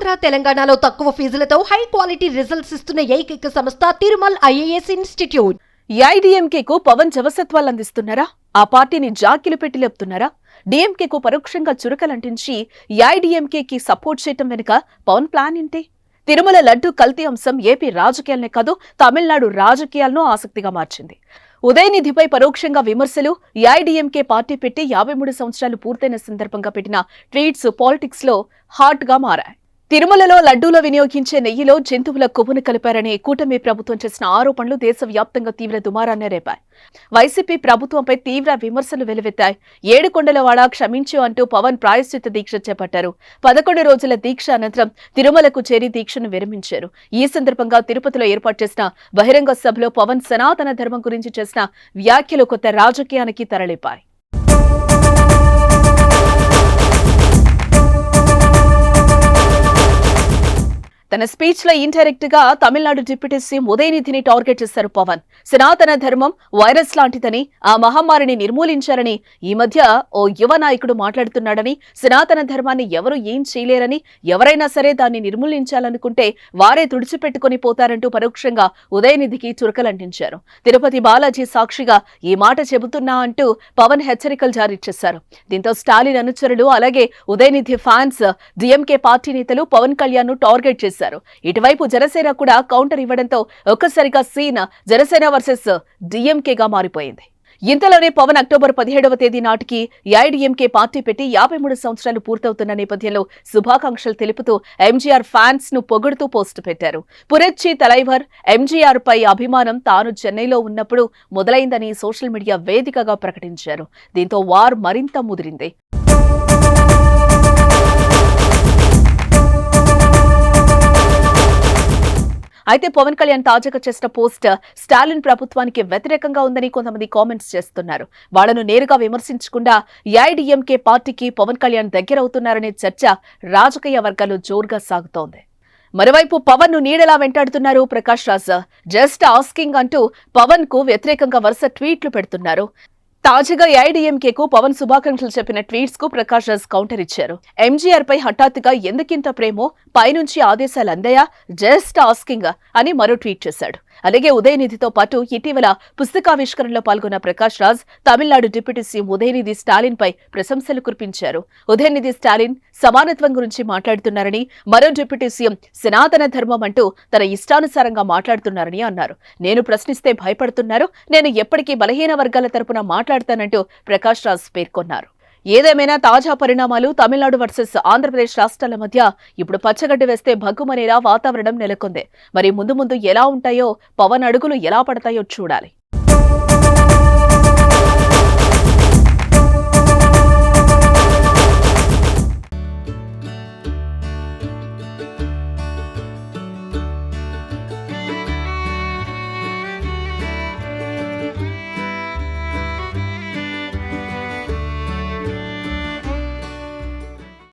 ఆంధ్ర తెలంగాణలో తక్కువ ఫీజులతో high quality results ఇస్తున్న ఏకైక సంస్థ తిరుమల్ ఐఏఎస్ ఇన్స్టిట్యూట్. ఏఐడీఎంకేకు పవన్ జవసత్వాలు అందిస్తున్నారా? ఆ పార్టీని జాకిలు పెట్టి లేపుతున్నారా? డీఎంకేకు పరోక్షంగా చురకలంటించి ఏఐడీఎంకేకి సపోర్ట్ చేయటం వెనుక పవన్ ప్లాన్ ఏంటి? తిరుమల లడ్డు కల్తీ అంశం ఏపీ రాజకీయాలనే కాదు, తమిళనాడు రాజకీయాలను ఆసక్తిగా మార్చింది. ఉదయనిధిపై పరోక్షంగా విమర్శలు, ఏఐడీఎంకే పార్టీ పెట్టి 53 సంవత్సరాలు పూర్తయిన సందర్భంగా పెట్టిన ట్వీట్స్ పాలిటిక్స్ లో హాట్ గా మారాయి. తిరుమలలో లడ్డూలో వినియోగించే నెయ్యిలో జంతువుల కొవ్వును కలిపారని కూటమి ప్రభుత్వం చేసిన ఆరోపణలు దేశవ్యాప్తంగా తీవ్ర దుమారాన్ని రేపాయి. వైసీపీ ప్రభుత్వంపై తీవ్ర విమర్శలు వెలువెత్తాయి. ఏడుకొండలవాడ క్షమించు అంటూ పవన్ ప్రాయశ్చిత్త దీక్ష చేపట్టారు. 11 రోజుల దీక్ష అనంతరం తిరుమలకు చేరి దీక్షను విరమించారు. ఈ సందర్భంగా తిరుపతిలో ఏర్పాటు చేసిన బహిరంగ సభలో పవన్ సనాతన ధర్మం గురించి చేసిన వ్యాఖ్యలు కొత్త రాజకీయానికి తెరలేపాయి. తన స్పీచ్ లో ఇండైరెక్ట్ గా తమిళనాడు డిప్యూటీ సీఎం ఉదయనిధిని టార్గెట్ చేశారు పవన్. సనాతన ధర్మం వైరస్ లాంటిదని, ఆ మహమ్మారిని నిర్మూలించారని ఈ మధ్య ఓ యువ నాయకుడు మాట్లాడుతున్నాడని, సనాతన ధర్మాన్ని ఎవరు ఏం చేయలేరని, ఎవరైనా సరే దాన్ని నిర్మూలించాలనుకుంటే వారే తుడిచిపెట్టుకుని పోతారంటూ పరోక్షంగా ఉదయనిధికి చురకలంటించారు. తిరుపతి బాలాజీ సాక్షిగా ఈ మాట చెబుతున్నా అంటూ పవన్ హెచ్చరికలు జారీ చేశారు. దీంతో స్టాలిన్ అనుచరులు అలాగే ఉదయనిధి ఫ్యాన్స్, డీఎంకే పార్టీ నేతలు పవన్ కళ్యాణ్ ను టార్గెట్ చేశారు. ఇటువైపు జనసేన కూడా కౌంటర్ ఇవ్వడంతో ఒక్కసారిగా సీన్ జనసేన వర్సెస్ డీఎంకేగా మారిపోయింది. ఇంతలోనే పవన్ అక్టోబర్ 17వ తేదీ నాటికి ఏఐడీఎంకే పార్టీ పెట్టి 53 సంవత్సరాలు పూర్తవుతున్న నేపథ్యంలో శుభాకాంక్షలు తెలుపుతూ ఎంజీఆర్ ఫ్యాన్స్ ను పొగుడుతూ పోస్టు పెట్టారు. పురచ్చి తలైవర్ ఎంజీఆర్ పై అభిమానం తాను చెన్నైలో ఉన్నప్పుడు మొదలైందని సోషల్ మీడియా వేదికగా ప్రకటించారు. దీంతో వార్ మరింత ముదిరింది. అయితే పవన్ కళ్యాణ్ తాజాగా చేసిన పోస్ట్ స్టాలిన్ ప్రభుత్వానికి వ్యతిరేకంగా ఉందని కొంతమంది కామెంట్స్ చేస్తున్నారు. వాళ్లను నేరుగా విమర్శించకుండా ఏఐడీఎంకే పార్టీకి పవన్ కళ్యాణ్ దగ్గరవుతున్నారనే చర్చ రాజకీయ వర్గాల్లో జోరుగా సాగుతోంది. మరోవైపు పవన్ ను నీడలా వెంటాడుతున్నారు ప్రకాష్ రాజ్. జస్ట్ ఆస్కింగ్ అంటూ పవన్ కు వ్యతిరేకంగా వరుస ట్వీట్లు పెడుతున్నారు. తాజాగా ఏఐడీఎంకేకు పవన్ శుభాకాంక్షలు చెప్పిన ట్వీట్స్ కు ప్రకాష్ రాజ్ కౌంటర్ ఇచ్చారు. ఎంజీఆర్ పై హఠాత్తుగా ఎందుకింత ప్రేమో, పైనుంచి ఆదేశాలు అందాయా, జస్ట్ ఆస్కింగ్ అని మరో ట్వీట్ చేశాడు. అలాగే ఉదయనిధితో పాటు ఇటీవల పుస్తకావిష్కరణలో పాల్గొన్న ప్రకాష్ రాజ్ తమిళనాడు డిప్యూటీ సీఎం ఉదయనిధి స్టాలిన్ పై ప్రశంసలు కురిపించారు. ఉదయనిధి స్టాలిన్ సమానత్వం గురించి మాట్లాడుతున్నారని, మరో డిప్యూటీ సీఎం సనాతన ధర్మం అంటూ తన ఇష్టానుసారంగా మాట్లాడుతున్నారని అన్నారు. నేను ప్రశ్నిస్తే భయపడుతున్నారు, నేను ఎప్పటికీ బలహీన వర్గాల తరపున మాట్లాడతానంటూ ప్రకాష్ రాజ్ పేర్కొన్నారు. ఏదేమైనా తాజా పరిణామాలు తమిళనాడు వర్సెస్ ఆంధ్రప్రదేశ్ రాష్ట్రాల మధ్య ఇప్పుడు పచ్చగడ్డి వేస్తే భగ్గుమనేలా వాతావరణం నెలకొంది. మరి ముందు ముందు ఎలా ఉంటాయో, పవన్ అడుగులు ఎలా పడతాయో చూడాలి.